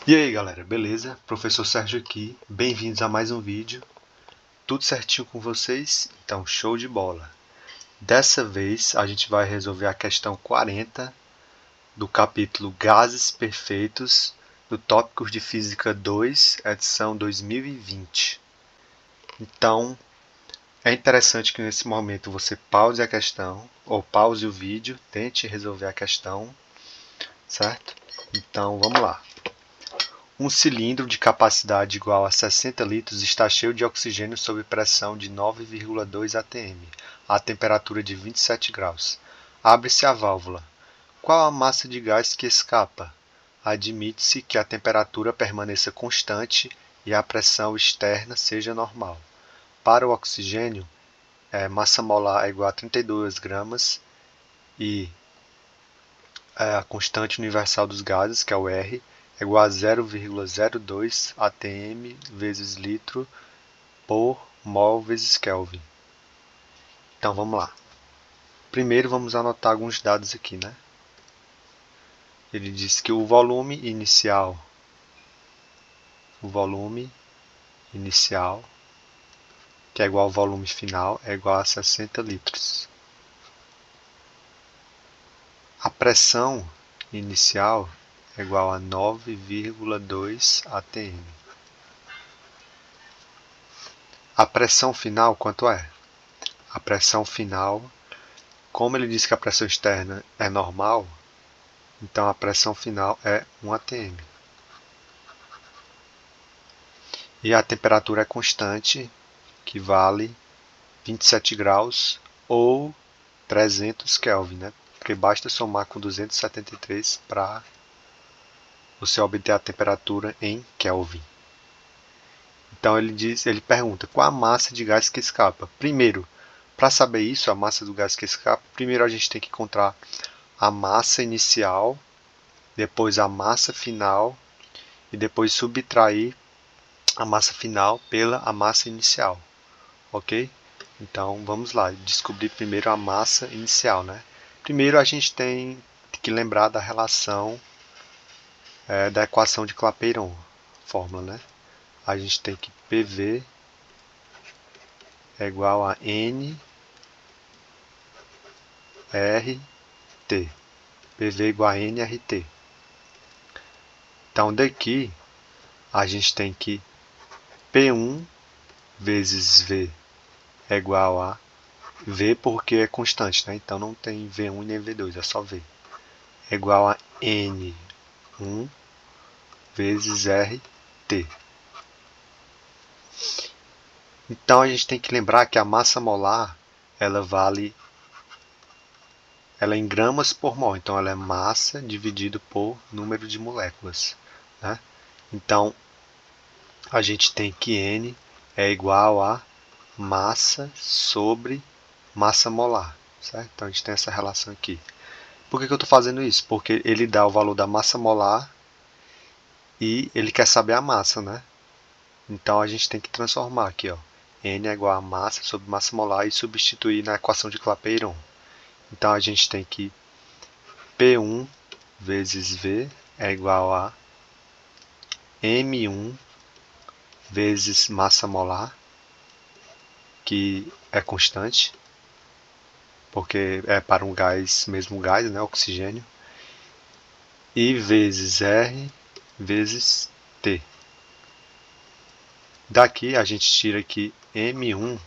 E aí galera, beleza? Professor Sérgio aqui, bem-vindos a mais um vídeo. Tudo certinho com vocês? Então, show de bola! Dessa vez a gente vai resolver a questão 40 do capítulo Gases Perfeitos do Tópicos de Física 2, edição 2020. Então, é interessante que nesse momento você pause a questão, ou pause o vídeo, tente resolver a questão, certo? Então, vamos lá. Um cilindro de capacidade igual a 60 litros está cheio de oxigênio sob pressão de 9,2 atm, a temperatura de 27 graus. Abre-se a válvula. Qual a massa de gás que escapa? Admite-se que a temperatura permaneça constante e a pressão externa seja normal. Para o oxigênio, massa molar é igual a 32 gramas e a constante universal dos gases, que é o R, é igual a 0,02 atm vezes litro por mol vezes Kelvin. Então vamos lá. Primeiro vamos anotar alguns dados aqui, né? Ele diz que o volume inicial, que é igual ao volume final, é igual a 60 litros. A pressão inicial é igual a 9,2 atm. A pressão final quanto é? A pressão final, como ele disse que a pressão externa é normal, então a pressão final é 1 atm. E a temperatura é constante, que vale 27 graus ou 300 Kelvin, né? Porque basta somar com 273 para você obter a temperatura em Kelvin. Então ele pergunta qual a massa de gás que escapa. Primeiro, para saber isso, a massa do gás que escapa, primeiro a gente tem que encontrar a massa inicial, depois a massa final e depois subtrair a massa final pela a massa inicial, ok? Então vamos lá, descobrir primeiro a massa inicial, né? Primeiro a gente tem que lembrar da relação da equação de Clapeyron, fórmula, né? A gente tem que PV é igual a N RT. PV é igual a nRT. Então daqui a gente tem que P1 vezes V é igual a V porque é constante, né? Então não tem V1 nem V2, é só V. É igual a N1 vezes RT. Então a gente tem que lembrar que a massa molar ela é em gramas por mol, então ela é massa dividido por número de moléculas, né? Então a gente tem que N é igual a massa sobre massa molar, certo? Então a gente tem essa relação aqui. Por que eu estou fazendo isso? Porque ele dá o valor da massa molar e ele quer saber a massa, né? Então a gente tem que transformar aqui, ó. N é igual a massa sobre massa molar e substituir na equação de Clapeyron. Então a gente tem que P1 vezes V é igual a M1 vezes massa molar, que é constante, porque é para um gás, mesmo gás, né, oxigênio, e vezes R vezes T. Daqui a gente tira que M1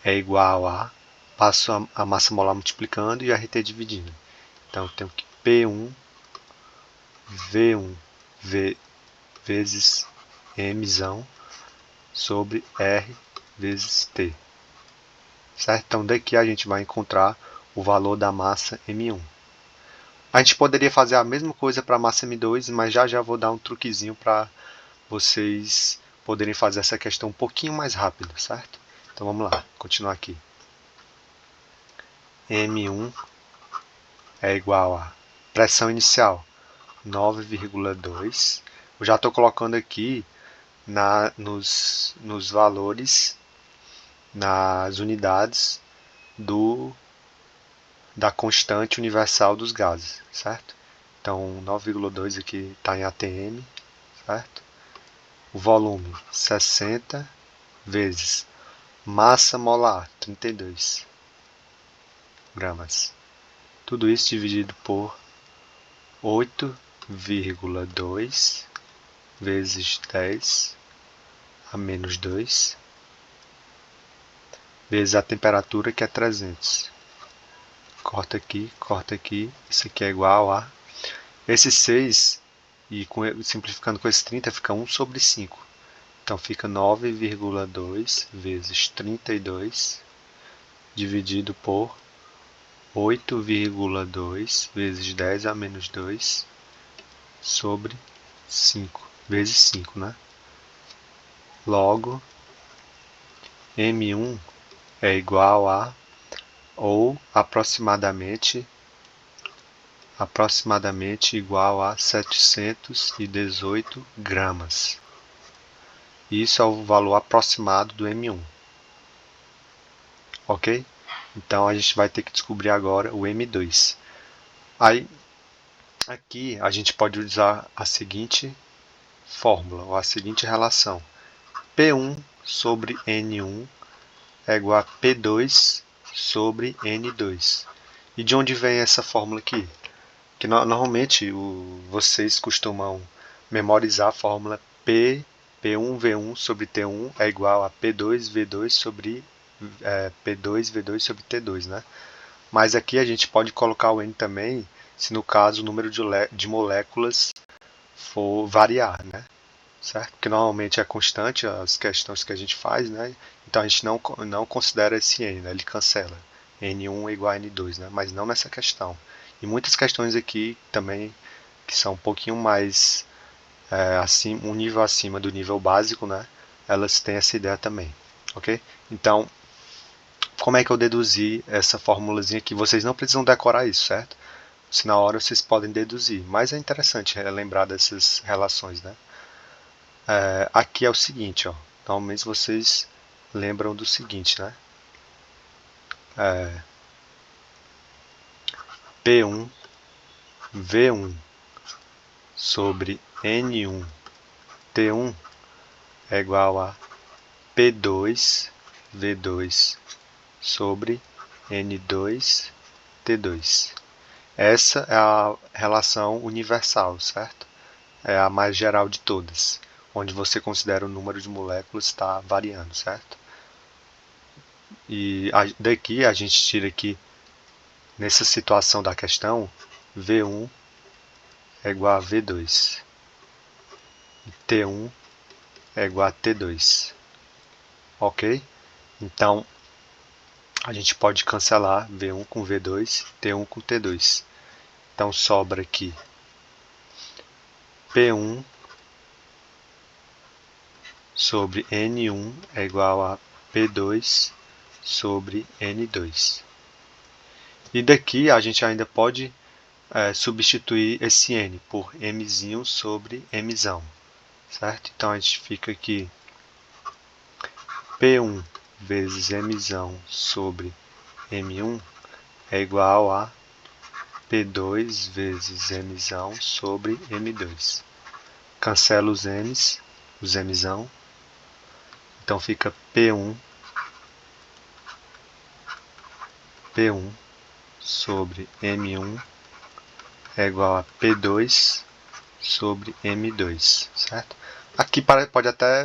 é igual a, passo a massa molar multiplicando e RT dividindo. Então eu tenho que P1 V1 V vezes Mzão sobre R vezes T. Certo? Então daqui a gente vai encontrar o valor da massa M1. A gente poderia fazer a mesma coisa para a massa M2, mas já vou dar um truquezinho para vocês poderem fazer essa questão um pouquinho mais rápido, certo? Então vamos lá, continuar aqui. M1 é igual a pressão inicial 9,2. Eu já estou colocando aqui nos valores, nas unidades da constante universal dos gases, certo? Então 9,2 aqui está em ATM, certo? O volume 60 vezes massa molar 32 gramas. Tudo isso dividido por 8,2 vezes 10 a menos 2 vezes a temperatura, que é 300. Corta aqui, isso aqui é igual a... Esse 6, e simplificando com esse 30, fica 1 sobre 5. Então fica 9,2 vezes 32 dividido por 8,2 vezes 10 a menos 2 sobre 5, vezes 5, né? Logo, M1 é igual a, ou aproximadamente igual a 718 gramas. Isso é o valor aproximado do M1. Ok? Então a gente vai ter que descobrir agora o M2. Aí, aqui a gente pode usar a seguinte fórmula, ou a seguinte relação. P1 sobre N1 é igual a P2 sobre N2. E de onde vem essa fórmula aqui? Que normalmente vocês costumam memorizar a fórmula P1V1 sobre T1 é igual a P2V2 sobre P2V2 sobre T2, né? Mas aqui a gente pode colocar o N também, se no caso o número de moléculas for variar, né? Certo? Porque normalmente é constante as questões que a gente faz, né? Então a gente não considera esse N, né? Ele cancela. N1 é igual a N2, né? Mas não nessa questão. E muitas questões aqui também que são um pouquinho mais um nível acima do nível básico, né? Elas têm essa ideia também, ok? Então, como é que eu deduzi essa formulazinha aqui? Vocês não precisam decorar isso, certo? Se na hora vocês podem deduzir, mas é interessante lembrar dessas relações, né? Aqui é o seguinte, ó. Normalmente vocês lembram do seguinte, né? P1 V1 sobre N1 T1 é igual a P2 V2 sobre N2 T2. Essa é a relação universal, certo? É a mais geral de todas, onde você considera o número de moléculas está variando, certo? E daqui a gente tira aqui, nessa situação da questão, V1 é igual a V2 e T1 é igual a T2. Ok? Então, a gente pode cancelar V1 com V2, T1 com T2. Então, sobra aqui P1 sobre N1 é igual a P2 sobre N2. E daqui a gente ainda pode substituir esse N por Mzinho sobre Mzão, certo? Então a gente fica aqui P1 vezes Mzão sobre M1 é igual a P2 vezes Mzão sobre M2. Cancela os M's, os Mzão. Então fica P1 sobre M1 é igual a P2 sobre M2, certo? Aqui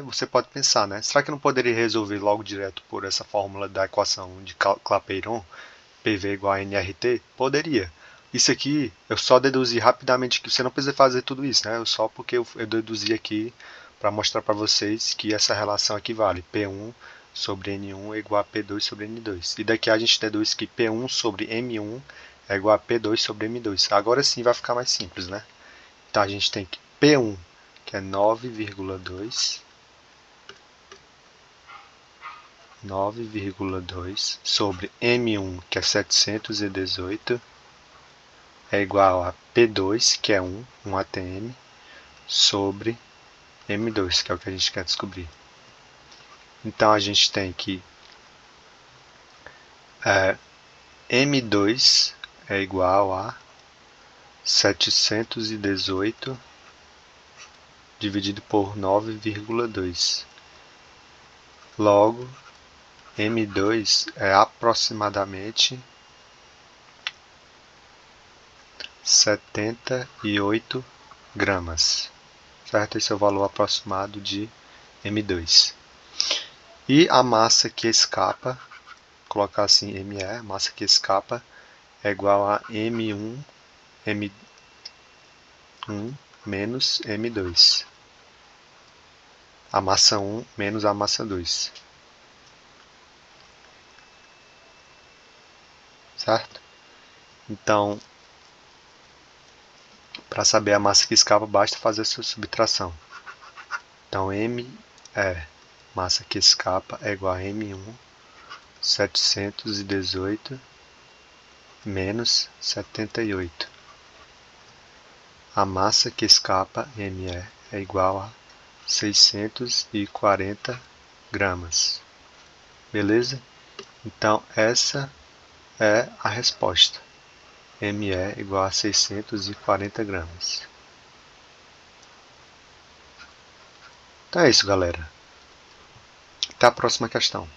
você pode pensar, né? Será que eu não poderia resolver logo direto por essa fórmula da equação de Clapeyron, PV igual a nRT? Poderia. Isso aqui eu só deduzi rapidamente, que você não precisa fazer tudo isso, né? Só porque eu deduzi aqui para mostrar para vocês que essa relação equivale. P1 sobre N1 é igual a P2 sobre N2. E daqui a gente deduz que P1 sobre M1 é igual a P2 sobre M2. Agora sim vai ficar mais simples, né? Então a gente tem que P1, que é 9,2 sobre M1, que é 718, é igual a P2, que é 1 ATM, sobre M2, que é o que a gente quer descobrir. Então a gente tem que M2 é igual a 718 dividido por 9,2. Logo, M2 é aproximadamente 78 gramas, certo? Esse é o valor aproximado de M2. E a massa que escapa, vou colocar assim ME, a massa que escapa é igual a M1 menos M2. A massa 1 menos a massa 2. Certo? Então, para saber a massa que escapa, basta fazer a sua subtração. Então, M é massa que escapa é igual a M1 718 menos 78. A massa que escapa, ME, é igual a 640 gramas. Beleza? Então, essa é a resposta. ME é igual a 640 gramas. Então é isso, galera. Até a próxima questão.